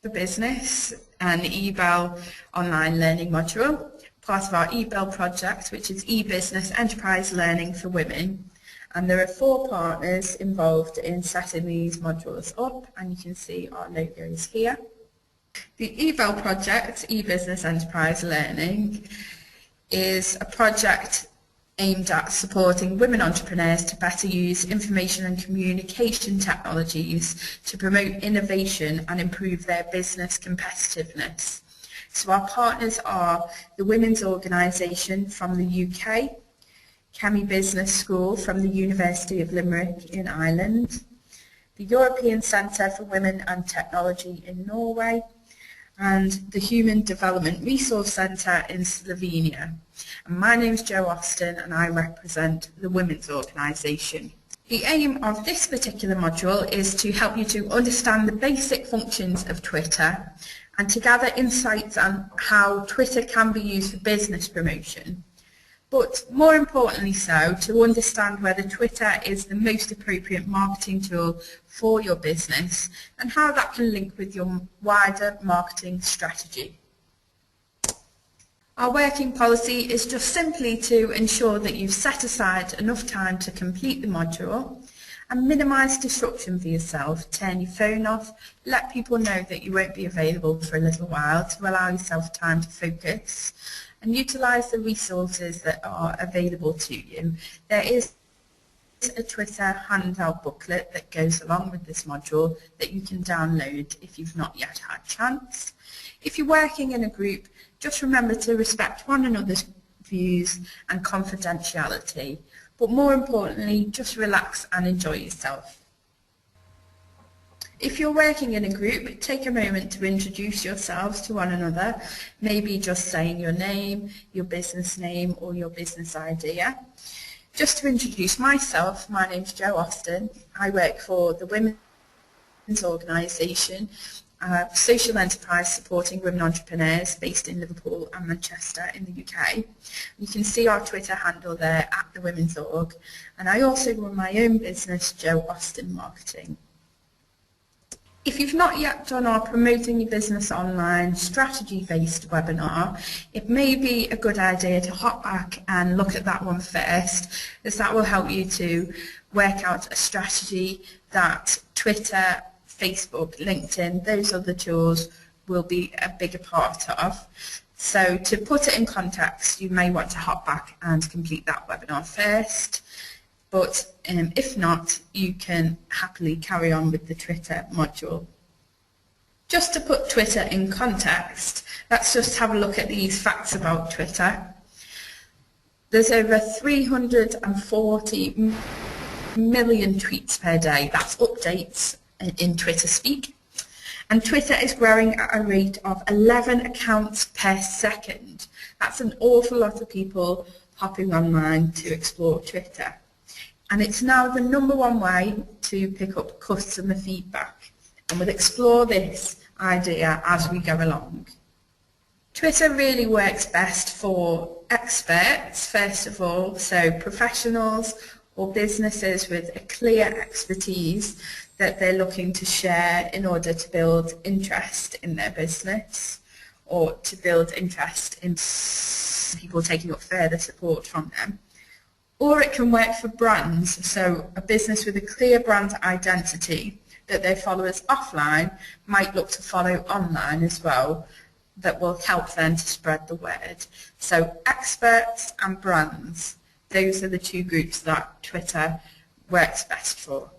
for Business, an eBell online learning module, part of our eBell project, which is e-business enterprise learning for women. And there are 4 partners involved in setting these modules up, and you can see our logos here. The eBell project, e-business enterprise learning, is a project aimed at supporting women entrepreneurs to better use information and communication technologies to promote innovation and improve their business competitiveness. So our partners are the Women's Organisation from the UK, Chemi Business School from the University of Limerick in Ireland, the European Centre for Women and Technology in Norway, and the Human Development Resource Centre in Slovenia. And my name is Jo Austin and I represent the Women's Organisation. The aim of this particular module is to help you to understand the basic functions of Twitter and to gather insights on how Twitter can be used for business promotion. But more importantly so, to understand whether Twitter is the most appropriate marketing tool for your business and how that can link with your wider marketing strategy. Our working policy is just simply to ensure that you've set aside enough time to complete the module and minimise disruption for yourself. Turn your phone off, let people know that you won't be available for a little while to allow yourself time to focus, and utilise the resources that are available to you. There is a Twitter handout booklet that goes along with this module that you can download if you've not yet had a chance. If you're working in a group, just remember to respect one another's views and confidentiality, but more importantly, just relax and enjoy yourself. If you're working in a group, take a moment to introduce yourselves to one another, maybe just saying your name, your business name or your business idea. Just to introduce myself, my name's Jo Austin. I work for the Women's Organisation, a social enterprise supporting women entrepreneurs based in Liverpool and Manchester in the UK. You can see our Twitter handle there at the Women's Org, and I also run my own business, Jo Austin Marketing. If you've not yet done our Promoting Your Business Online strategy-based webinar, it may be a good idea to hop back and look at that one first, as that will help you to work out a strategy that Twitter, Facebook, LinkedIn, those other tools will be a bigger part of. So to put it in context, you may want to hop back and complete that webinar first. But if not, you can happily carry on with the Twitter module. Just to put Twitter in context, let's just have a look at these facts about Twitter. There's over 340 million tweets per day. That's updates in Twitter speak. And Twitter is growing at a rate of 11 accounts per second. That's an awful lot of people hopping online to explore Twitter. And it's now the #1 way to pick up customer feedback. And we'll explore this idea as we go along. Twitter really works best for experts, first of all, so professionals or businesses with a clear expertise that they're looking to share in order to build interest in their business or to build interest in people taking up further support from them. Or it can work for brands, so a business with a clear brand identity that their followers offline might look to follow online as well, that will help them to spread the word. So experts and brands, those are the 2 groups that Twitter works best for.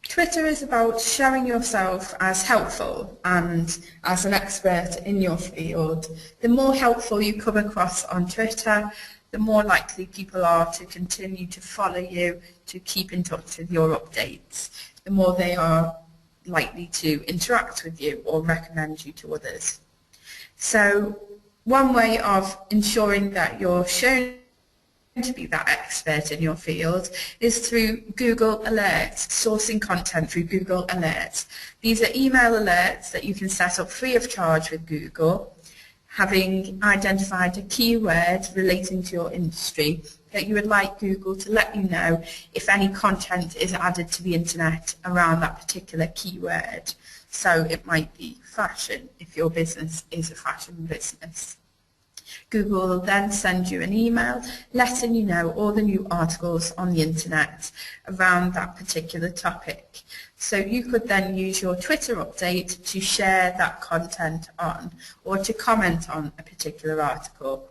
Twitter is about showing yourself as helpful and as an expert in your field. The more helpful you come across on Twitter, the more likely people are to continue to follow you, to keep in touch with your updates. The more they are likely to interact with you or recommend you to others. So one way of ensuring that you're shown to be that expert in your field is through Google Alerts, sourcing content through Google Alerts. These are email alerts that you can set up free of charge with Google, having identified a keyword relating to your industry, that you would like Google to let you know if any content is added to the internet around that particular keyword. So it might be fashion if your business is a fashion business. Google will then send you an email letting you know all the new articles on the internet around that particular topic. So you could then use your Twitter update to share that content on or to comment on a particular article.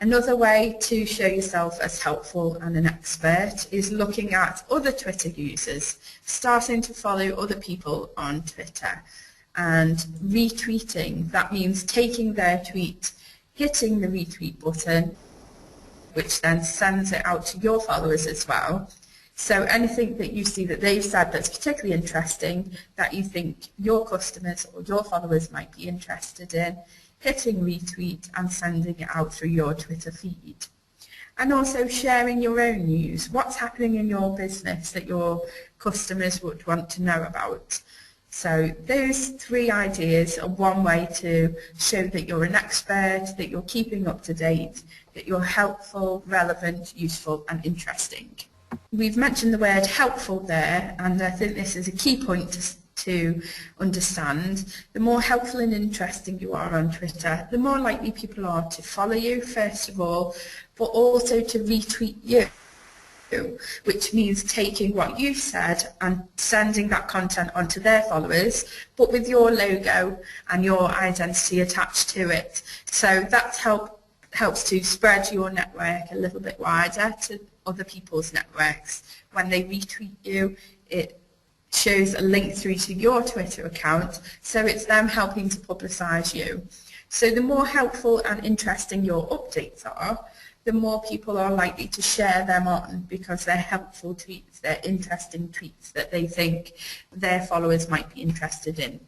Another way to show yourself as helpful and an expert is looking at other Twitter users, starting to follow other people on Twitter and retweeting. That means taking their tweet, hitting the retweet button, which then sends it out to your followers as well. So anything that you see that they've said that's particularly interesting, that you think your customers or your followers might be interested in, hitting retweet and sending it out through your Twitter feed. And also sharing your own news, what's happening in your business that your customers would want to know about. So those three ideas are one way to show that you're an expert, that you're keeping up to date, that you're helpful, relevant, useful and interesting. We've mentioned the word helpful there, and I think this is a key point to understand. The more helpful and interesting you are on Twitter, the more likely people are to follow you, first of all, but also to retweet you, which means taking what you've said and sending that content onto their followers, but with your logo and your identity attached to it. So that helps to spread your network a little bit wider to other people's networks. When they retweet you, it shows a link through to your Twitter account, so it's them helping to publicise you. So the more helpful and interesting your updates are, the more people are likely to share them on because they're helpful tweets, they're interesting tweets that they think their followers might be interested in.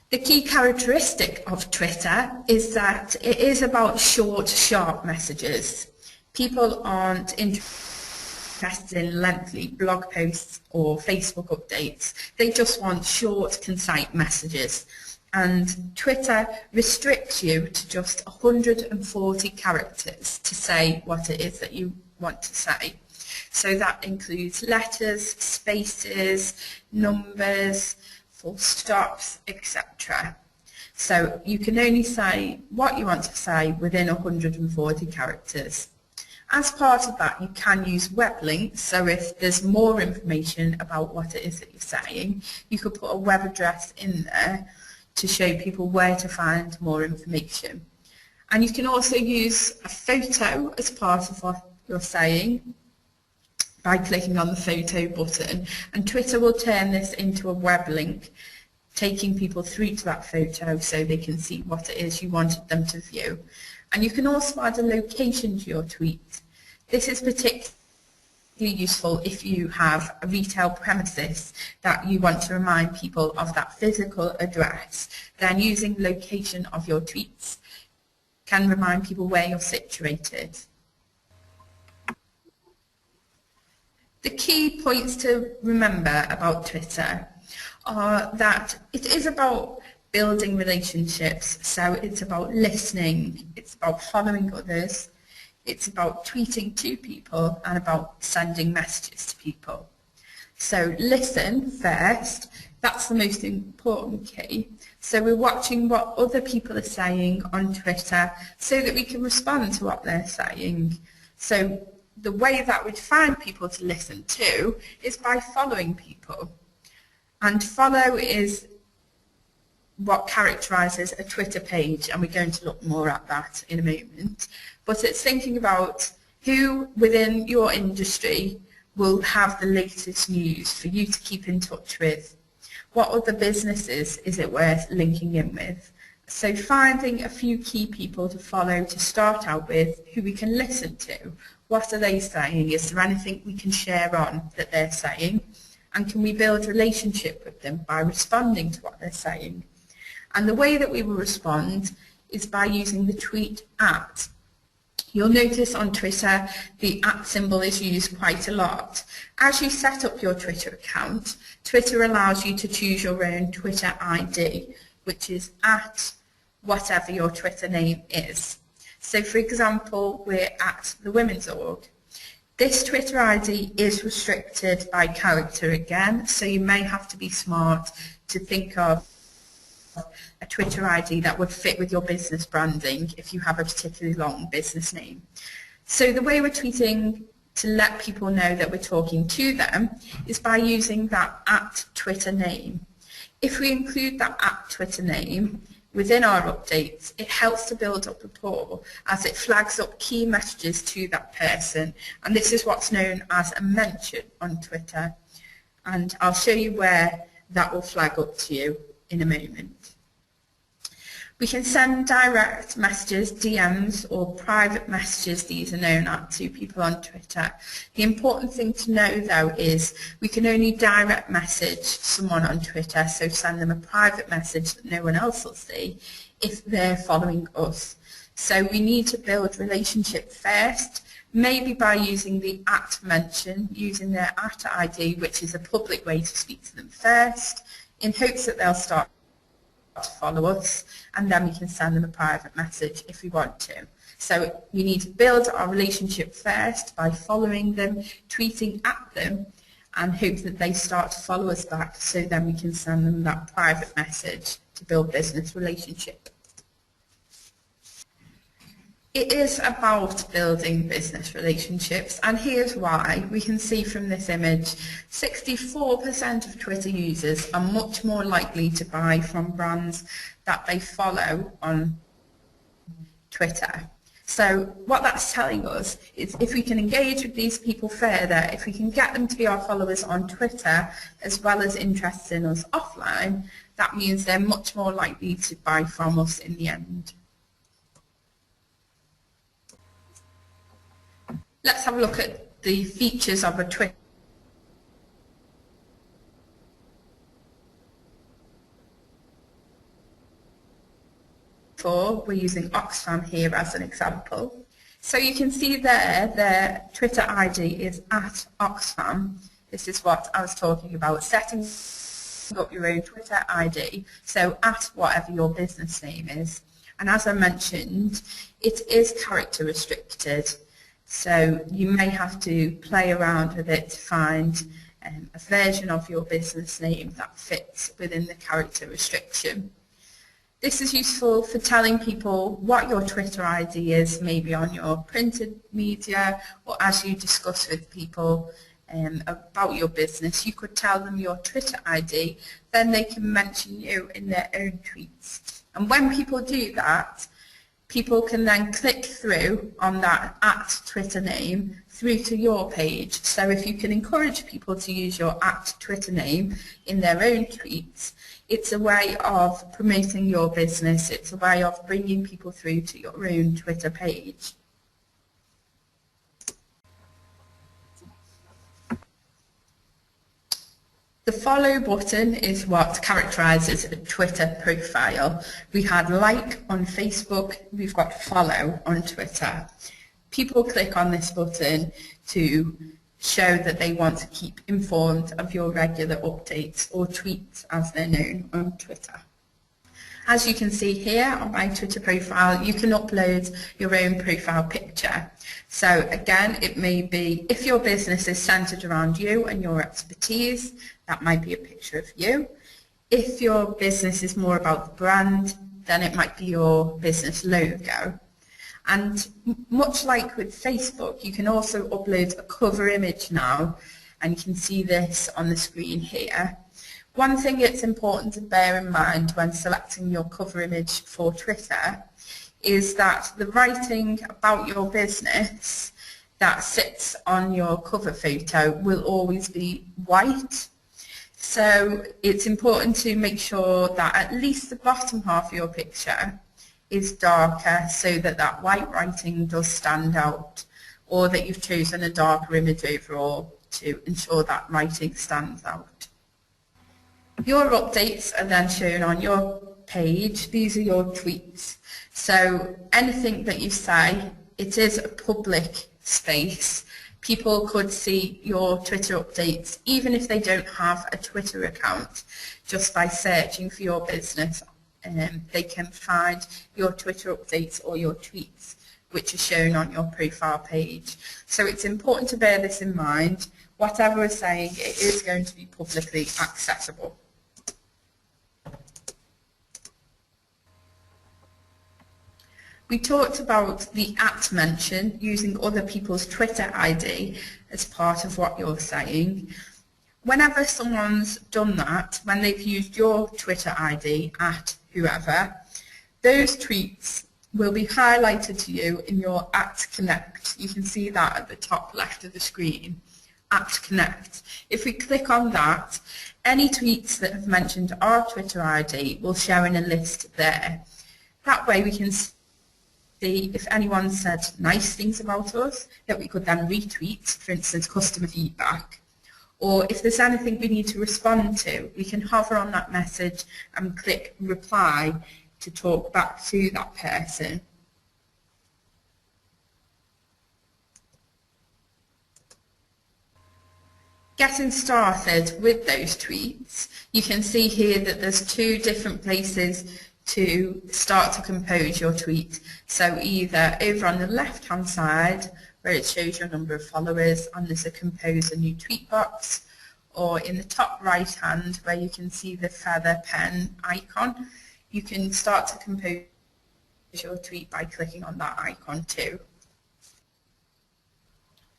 The key characteristic of Twitter is that it is about short, sharp messages. People aren't interested in lengthy blog posts or Facebook updates. They just want short, concise messages. And Twitter restricts you to just 140 characters to say what it is that you want to say. So that includes letters, spaces, numbers, full stops, etc. So you can only say what you want to say within 140 characters. As part of that, you can use web links, so if there's more information about what it is that you're saying, you could put a web address in there to show people where to find more information. And you can also use a photo as part of what you're saying by clicking on the photo button, and Twitter will turn this into a web link, taking people through to that photo so they can see what it is you wanted them to view. And you can also add a location to your tweet. This is particularly useful if you have a retail premises that you want to remind people of that physical address. Then using location of your tweets can remind people where you're situated. The key points to remember about Twitter are that it is about building relationships, so it's about listening, it's about following others, it's about tweeting to people and about sending messages to people. So listen first, that's the most important key. So we're watching what other people are saying on Twitter so that we can respond to what they're saying. So the way that we'd find people to listen to is by following people. And follow is what characterises a Twitter page, and we're going to look more at that in a moment. But it's thinking about who within your industry will have the latest news for you to keep in touch with. What other businesses is it worth linking in with? So finding a few key people to follow to start out with, who we can listen to. What are they saying? Is there anything we can share on that they're saying? And can we build a relationship with them by responding to what they're saying? And the way that we will respond is by using the tweet @. You'll notice on Twitter the @ symbol is used quite a lot. As you set up your Twitter account, Twitter allows you to choose your own Twitter ID, which is @ whatever your Twitter name is. So for example, we're at the Women's Org. This Twitter ID is restricted by character again, so you may have to be smart to think of a Twitter ID that would fit with your business branding if you have a particularly long business name. So the way we're tweeting to let people know that we're talking to them is by using that @Twitter name. If we include that @Twitter name within our updates, it helps to build up rapport as it flags up key messages to that person, and this is what's known as a mention on Twitter, and I'll show you where that will flag up to you in a moment. We can send direct messages, DMs, or private messages, these are known as, to people on Twitter. The important thing to know though is we can only direct message someone on Twitter, so send them a private message that no one else will see if they're following us. So we need to build relationship first, maybe by using the @mention, using their @ID, which is a public way to speak to them first, in hopes that they'll start to follow us, and then we can send them a private message if we want to. So we need to build our relationship first by following them, tweeting at them, and hope that they start to follow us back, so then we can send them that private message to build business relationship. It is about building business relationships, and here's why. We can see from this image 64% of Twitter users are much more likely to buy from brands that they follow on Twitter. So what that's telling us is if we can engage with these people further, if we can get them to be our followers on Twitter as well as interested in us offline, that means they're much more likely to buy from us in the end. Let's have a look at the features of a Twitter. We're using Oxfam here as an example. So you can see there their Twitter ID is @Oxfam. This is what I was talking about, setting up your own Twitter ID, so at whatever your business name is. And as I mentioned, it is character restricted. So you may have to play around with it to find a version of your business name that fits within the character restriction. This is useful for telling people what your Twitter ID is, maybe on your printed media, or as you discuss with people about your business. You could tell them your Twitter ID, then they can mention you in their own tweets. And when people do that, people can then click through on that @Twitter name through to your page. So if you can encourage people to use your @Twitter name in their own tweets, it's a way of promoting your business. It's a way of bringing people through to your own Twitter page. The follow button is what characterises a Twitter profile. We had like on Facebook, we've got follow on Twitter. People click on this button to show that they want to keep informed of your regular updates, or tweets as they're known on Twitter. As you can see here on my Twitter profile, you can upload your own profile picture. So again, it may be, if your business is centered around you and your expertise, that might be a picture of you. If your business is more about the brand, then it might be your business logo. And much like with Facebook, you can also upload a cover image now, and you can see this on the screen here. One thing it's important to bear in mind when selecting your cover image for Twitter is that the writing about your business that sits on your cover photo will always be white. So it's important to make sure that at least the bottom half of your picture is darker, so that that white writing does stand out, or that you've chosen a darker image overall to ensure that writing stands out. Your updates are then shown on your page. These are your tweets. So anything that you say, it is a public space. People could see your Twitter updates even if they don't have a Twitter account, just by searching for your business. They can find your Twitter updates or your tweets which are shown on your profile page. So it's important to bear this in mind. Whatever we're saying, it is going to be publicly accessible. We talked about the @ mention, using other people's Twitter ID as part of what you're saying. Whenever someone's done that, when they've used your Twitter ID at whoever, those tweets will be highlighted to you in your @connect. You can see that at the top left of the screen, @connect. If we click on that, any tweets that have mentioned our Twitter ID will show in a list there. That way we can see if anyone said nice things about us that we could then retweet, for instance customer feedback, or if there's anything we need to respond to, we can hover on that message and click reply to talk back to that person. Getting started with those tweets, you can see here that there's 2 different places to start to compose your tweet. So either over on the left hand side where it shows your number of followers and there's a compose a new tweet box, or in the top right hand where you can see the feather pen icon, you can start to compose your tweet by clicking on that icon too.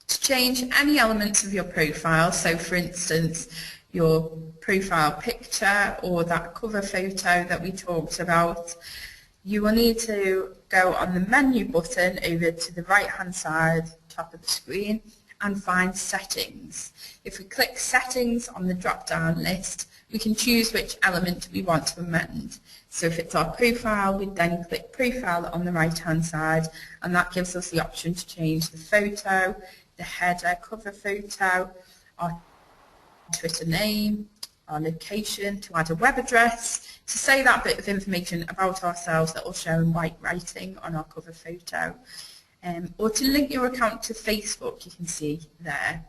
To change any elements of your profile, so for instance your profile picture or that cover photo that we talked about, you will need to go on the menu button over to the right hand side top of the screen and find settings. If we click settings on the drop down list, we can choose which element we want to amend. So if it's our profile, we then click profile on the right hand side, and that gives us the option to change the photo, the header, cover photo, our Twitter name, our location, to add a web address, to say that bit of information about ourselves that will show in white writing on our cover photo, or to link your account to Facebook, you can see there.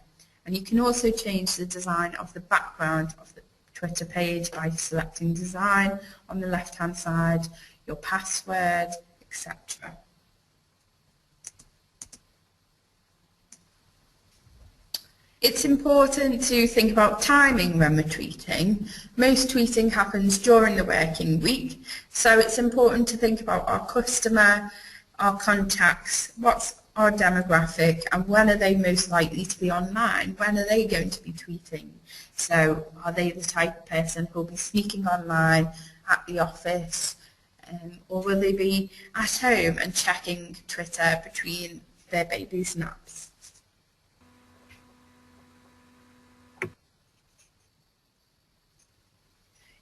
And you can also change the design of the background of the Twitter page by selecting design on the left hand side, your password, etc. It's important to think about timing when we're tweeting. Most tweeting happens during the working week, so it's important to think about our customer, our contacts, what's our demographic, and when are they most likely to be online? When are they going to be tweeting? So are they the type of person who will be sneaking online at the office, or will they be at home and checking Twitter between their baby's naps?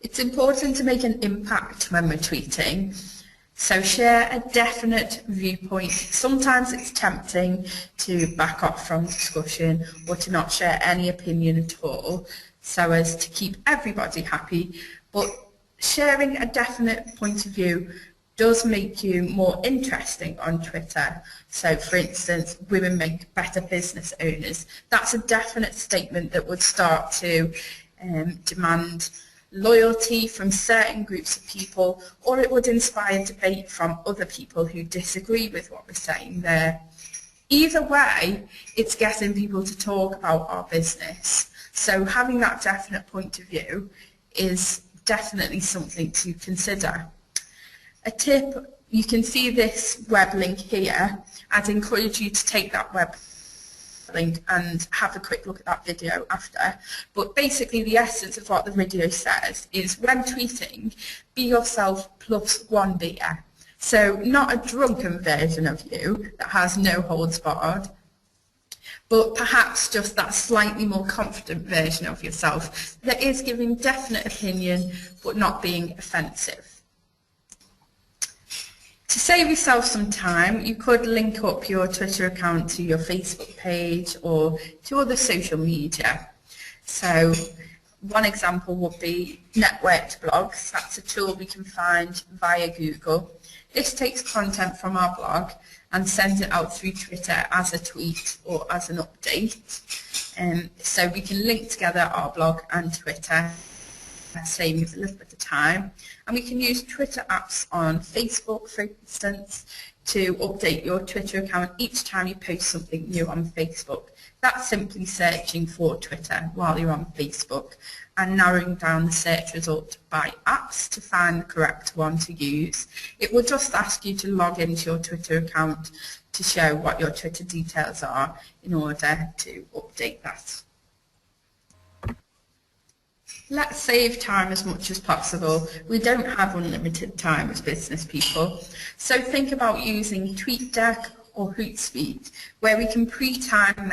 It's important to make an impact when we're tweeting, so share a definite viewpoint. Sometimes it's tempting to back off from discussion or to not share any opinion at all so as to keep everybody happy, but sharing a definite point of view does make you more interesting on Twitter. So for instance, women make better business owners. That's a definite statement that would start to demand loyalty from certain groups of people, or it would inspire debate from other people who disagree with what we're saying there. Either way, it's getting people to talk about our business. So having that definite point of view is definitely something to consider. A tip, you can see this web link here. I'd encourage you to take that web link and have a quick look at that video after. But basically the essence of what the video says is, when tweeting, be yourself plus 1 beer. So not a drunken version of you that has no holds barred, but perhaps just that slightly more confident version of yourself that is giving definite opinion but not being offensive. To save yourself some time, you could link up your Twitter account to your Facebook page or to other social media. So one example would be networked blogs. That's a tool we can find via Google. This takes content from our blog and sends it out through Twitter as a tweet or as an update. So we can link together our blog and Twitter, saving us a little bit of time. And we can use Twitter apps on Facebook, for instance, to update your Twitter account each time you post something new on Facebook. That's simply searching for Twitter while you're on Facebook and narrowing down the search result by apps to find the correct one to use. It will just ask you to log into your Twitter account to show what your Twitter details are in order to update that. Let's save time as much as possible. We don't have unlimited time as business people. So think about using TweetDeck or Hootsuite, where we can pre-time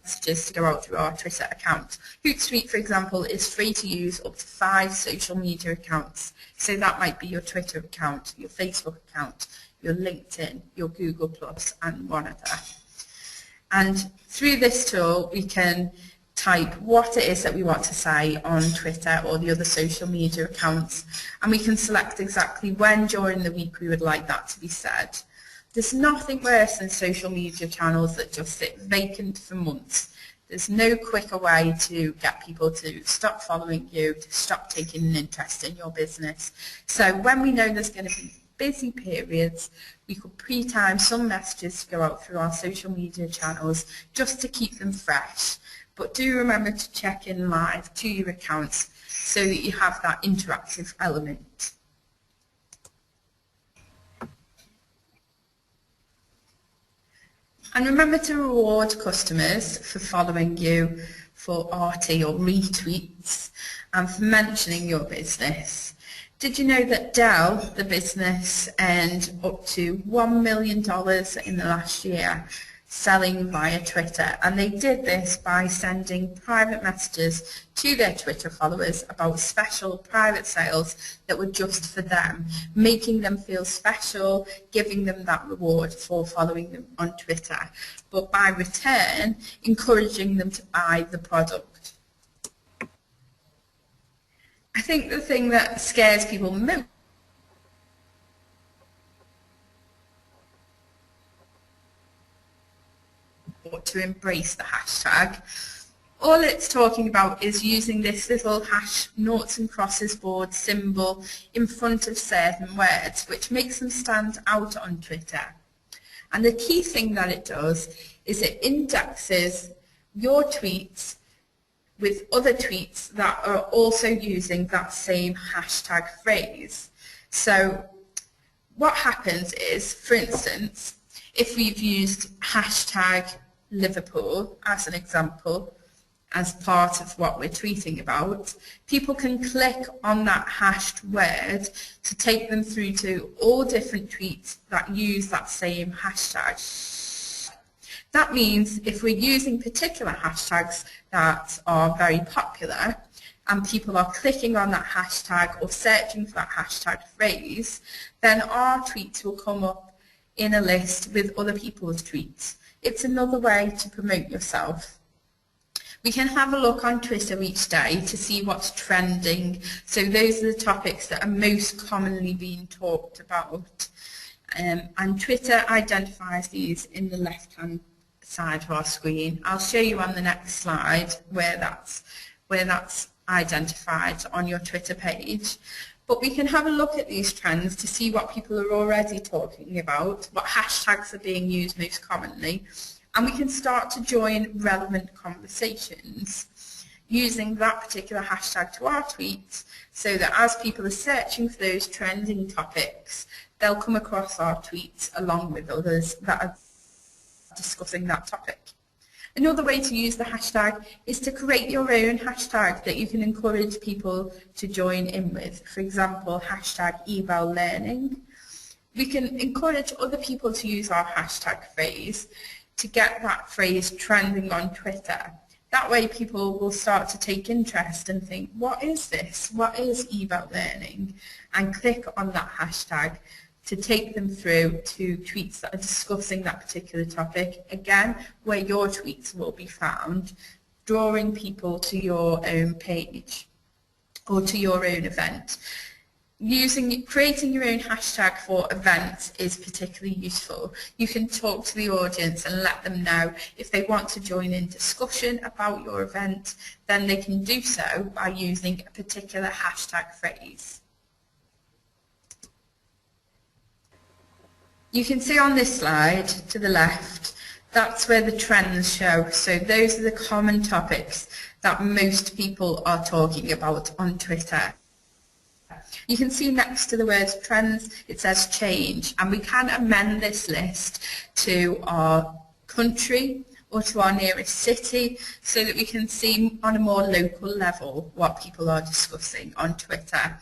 messages to go out through our Twitter account. Hootsuite, for example, is free to use up to 5 social media accounts. So that might be your Twitter account, your Facebook account, your LinkedIn, your Google+, and one other. And through this tool, we can type what it is that we want to say on Twitter or the other social media accounts, and we can select exactly when during the week we would like that to be said. There's nothing worse than social media channels that just sit vacant for months. There's no quicker way to get people to stop following you, to stop taking an interest in your business. So when we know there's going to be busy periods, we could pre-time some messages to go out through our social media channels just to keep them fresh. But do remember to check in live to your accounts so that you have that interactive element. And remember to reward customers for following you, for RT or retweets, and for mentioning your business. Did you know that Dell, the business, earned up to $1 million in the last year selling via Twitter? And they did this by sending private messages to their Twitter followers about special private sales that were just for them, making them feel special, giving them that reward for following them on Twitter, but by return, encouraging them to buy the product. I think the thing that scares people most to embrace the hashtag. All it's talking about is using this little hash noughts and crosses board symbol in front of certain words, which makes them stand out on Twitter. And the key thing that it does is it indexes your tweets with other tweets that are also using that same hashtag phrase. So what happens is, for instance, if we've used hashtag Liverpool as an example, as part of what we're tweeting about, people can click on that hashed word to take them through to all different tweets that use that same hashtag. That means if we're using particular hashtags that are very popular and people are clicking on that hashtag or searching for that hashtag phrase, then our tweets will come up in a list with other people's tweets. It's another way to promote yourself. We can have a look on Twitter each day to see what's trending. So those are the topics that are most commonly being talked about. And Twitter identifies these in the left-hand side of our screen. I'll show you on the next slide where that's identified on your Twitter page. But we can have a look at these trends to see what people are already talking about, what hashtags are being used most commonly, and we can start to join relevant conversations using that particular hashtag to our tweets, so that as people are searching for those trending topics, they'll come across our tweets along with others that are discussing that topic. Another way to use the hashtag is to create your own hashtag that you can encourage people to join in with. For example, hashtag evallearning. We can encourage other people to use our hashtag phrase to get that phrase trending on Twitter. That way people will start to take interest and think, what is this? What is evallearning? And click on that hashtag to take them through to tweets that are discussing that particular topic, again, where your tweets will be found, drawing people to your own page or to your own event. Creating your own hashtag for events is particularly useful. You can talk to the audience and let them know if they want to join in discussion about your event, then they can do so by using a particular hashtag phrase. You can see on this slide to the left, that's where the trends show. So those are the common topics that most people are talking about on Twitter. You can see next to the word trends, it says change, and we can amend this list to our country or to our nearest city so that we can see on a more local level what people are discussing on Twitter.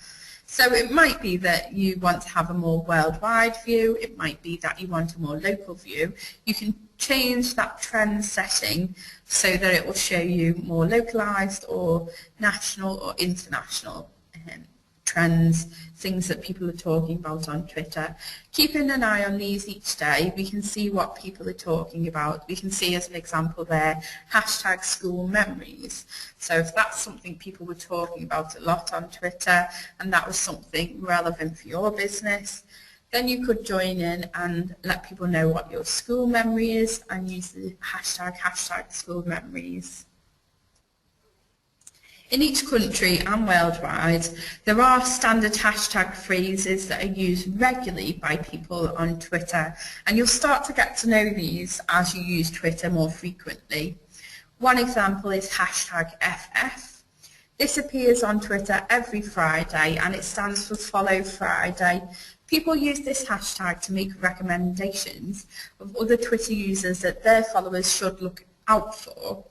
So it might be that you want to have a more worldwide view, it might be that you want a more local view. You can change that trend setting so that it will show you more localized or national or international trends, things that people are talking about on Twitter. Keeping an eye on these each day, we can see what people are talking about. We can see as an example there, hashtag school memories. So if that's something people were talking about a lot on Twitter and that was something relevant for your business, then you could join in and let people know what your school memory is and use the hashtag school memories. In each country and worldwide, there are standard hashtag phrases that are used regularly by people on Twitter, and you'll start to get to know these as you use Twitter more frequently. One example is hashtag FF. This appears on Twitter every Friday and it stands for Follow Friday. People use this hashtag to make recommendations of other Twitter users that their followers should look out for.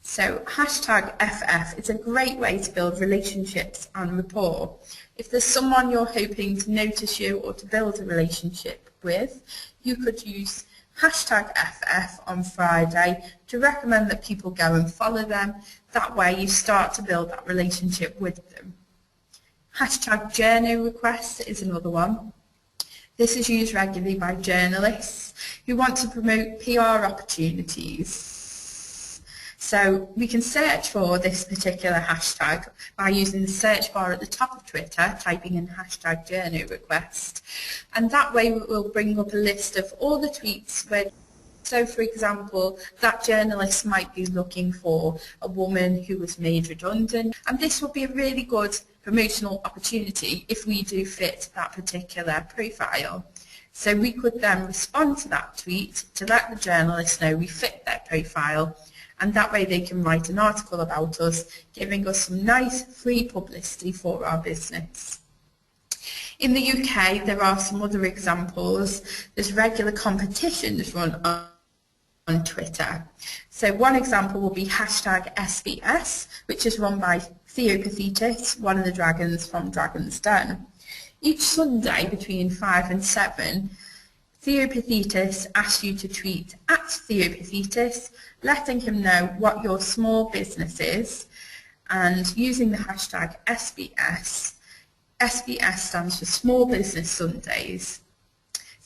So hashtag FF is a great way to build relationships and rapport. If there's someone you're hoping to notice you or to build a relationship with, you could use hashtag FF on Friday to recommend that people go and follow them. That way you start to build that relationship with them. Hashtag journal request is another one. This is used regularly by journalists who want to promote PR opportunities. So we can search for this particular hashtag by using the search bar at the top of Twitter, typing in hashtag journal request. And that way we'll bring up a list of all the tweets where, so for example, that journalist might be looking for a woman who was made redundant. And this will be a really good promotional opportunity if we do fit that particular profile. So we could then respond to that tweet to let the journalist know we fit their profile, and that way they can write an article about us, giving us some nice free publicity for our business. In the UK, there are some other examples. There's regular competitions run on Twitter. So one example will be hashtag SBS, which is run by Theopathetis, one of the dragons from Dragon's Den. Each Sunday between 5 and 7, Theopathetis asks you to tweet at Theopathetis, letting him know what your small business is, and using the hashtag SBS. SBS stands for Small Business Sundays.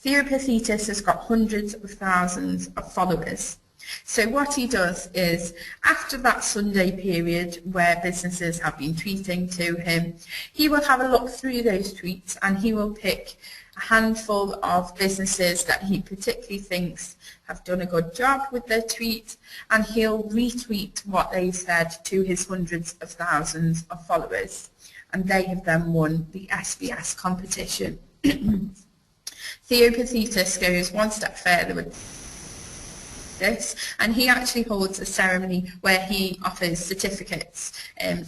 Theopathetis has got hundreds of thousands of followers. So what he does is, after that Sunday period where businesses have been tweeting to him, he will have a look through those tweets and he will pick a handful of businesses that he particularly thinks have done a good job with their tweet, and he'll retweet what they've said to his hundreds of thousands of followers, and they have then won the SBS competition. Theopathetis goes one step further with this, and he actually holds a ceremony where he offers certificates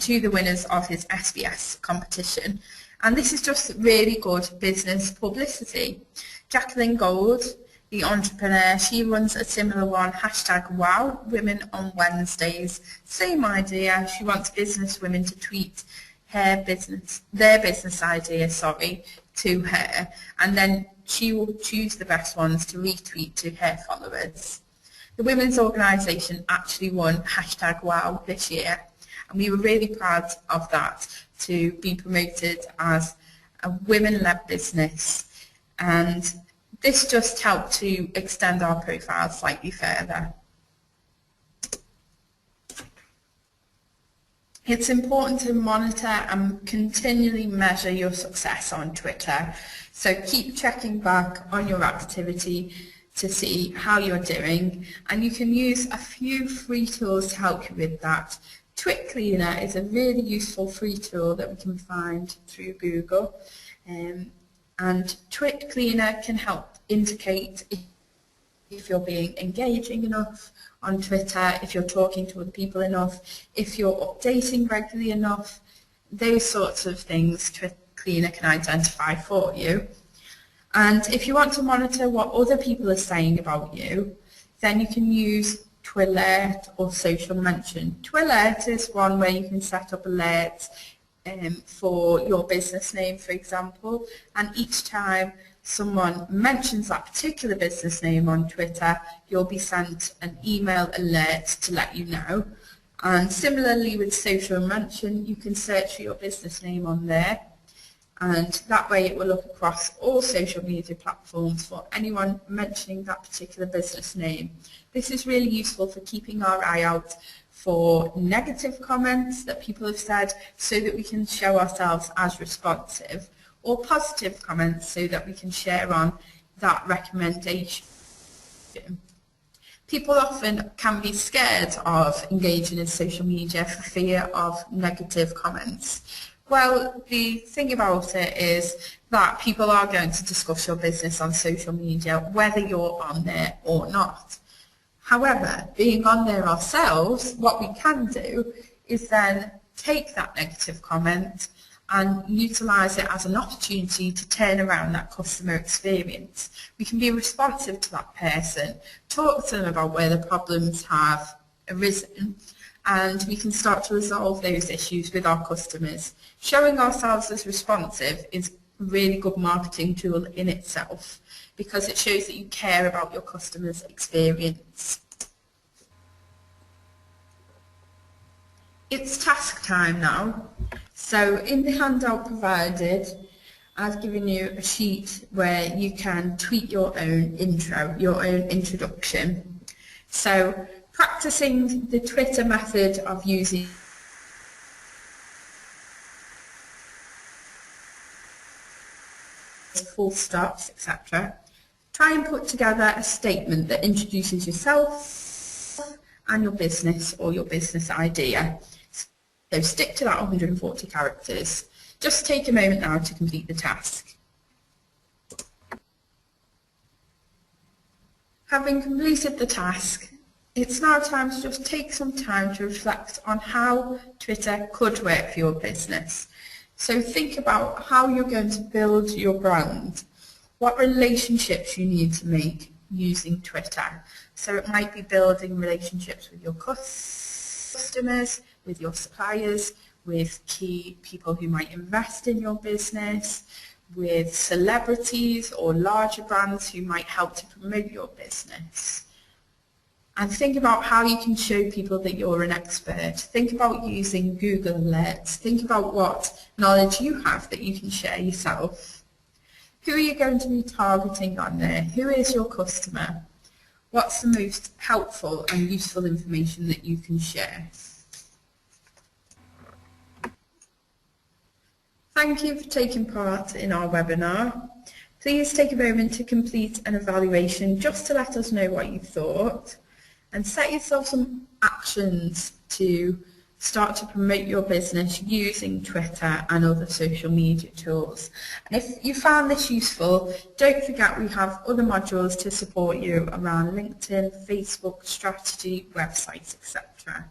to the winners of his SBS competition. And this is just really good business publicity. Jacqueline Gold, the entrepreneur, she runs a similar one, hashtag WOW, Women on Wednesdays. Same idea, she wants business women to tweet their business idea, to her, and then she will choose the best ones to retweet to her followers. The women's organisation actually won hashtag WOW this year, and we were really proud of that, to be promoted as a women-led business, and this just helped to extend our profile slightly further. It's important to monitor and continually measure your success on Twitter, so keep checking back on your activity to see how you're doing, and you can use a few free tools to help you with that. Tweet Cleaner is a really useful free tool that we can find through Google. And Tweet Cleaner can help indicate if you're being engaging enough on Twitter, if you're talking to other people enough, if you're updating regularly enough. Those sorts of things Tweet Cleaner can identify for you. And if you want to monitor what other people are saying about you, then you can use Twilert or Social Mention. Twilert is one where you can set up alerts for your business name, for example, and each time someone mentions that particular business name on Twitter, you'll be sent an email alert to let you know. And similarly with Social Mention, you can search for your business name on there, and that way it will look across all social media platforms for anyone mentioning that particular business name. This is really useful for keeping our eye out for negative comments that people have said so that we can show ourselves as responsive, or positive comments so that we can share on that recommendation. People often can be scared of engaging in social media for fear of negative comments. Well, the thing about it is that people are going to discuss your business on social media, whether you're on there or not. However, being on there ourselves, what we can do is then take that negative comment and utilise it as an opportunity to turn around that customer experience. We can be responsive to that person, talk to them about where the problems have arisen, and we can start to resolve those issues with our customers. Showing ourselves as responsive is a really good marketing tool in itself, because it shows that you care about your customers' experience. It's task time now. So in the handout provided, I've given you a sheet where you can tweet your own intro, your own introduction. So practicing the Twitter method of using full stops, etc. Try and put together a statement that introduces yourself and your business or your business idea. So stick to that 140 characters. Just take a moment now to complete the task. Having completed the task, it's now time to just take some time to reflect on how Twitter could work for your business. So think about how you're going to build your brand, what relationships you need to make using Twitter. So it might be building relationships with your customers, with your suppliers, with key people who might invest in your business, with celebrities or larger brands who might help to promote your business. And think about how you can show people that you're an expert. Think about using Google Alerts. Think about what knowledge you have that you can share yourself. Who are you going to be targeting on there? Who is your customer? What's the most helpful and useful information that you can share? Thank you for taking part in our webinar. Please take a moment to complete an evaluation just to let us know what you thought, and set yourself some actions to start to promote your business using Twitter and other social media tools. And if you found this useful, don't forget we have other modules to support you around LinkedIn, Facebook, strategy, websites, etc.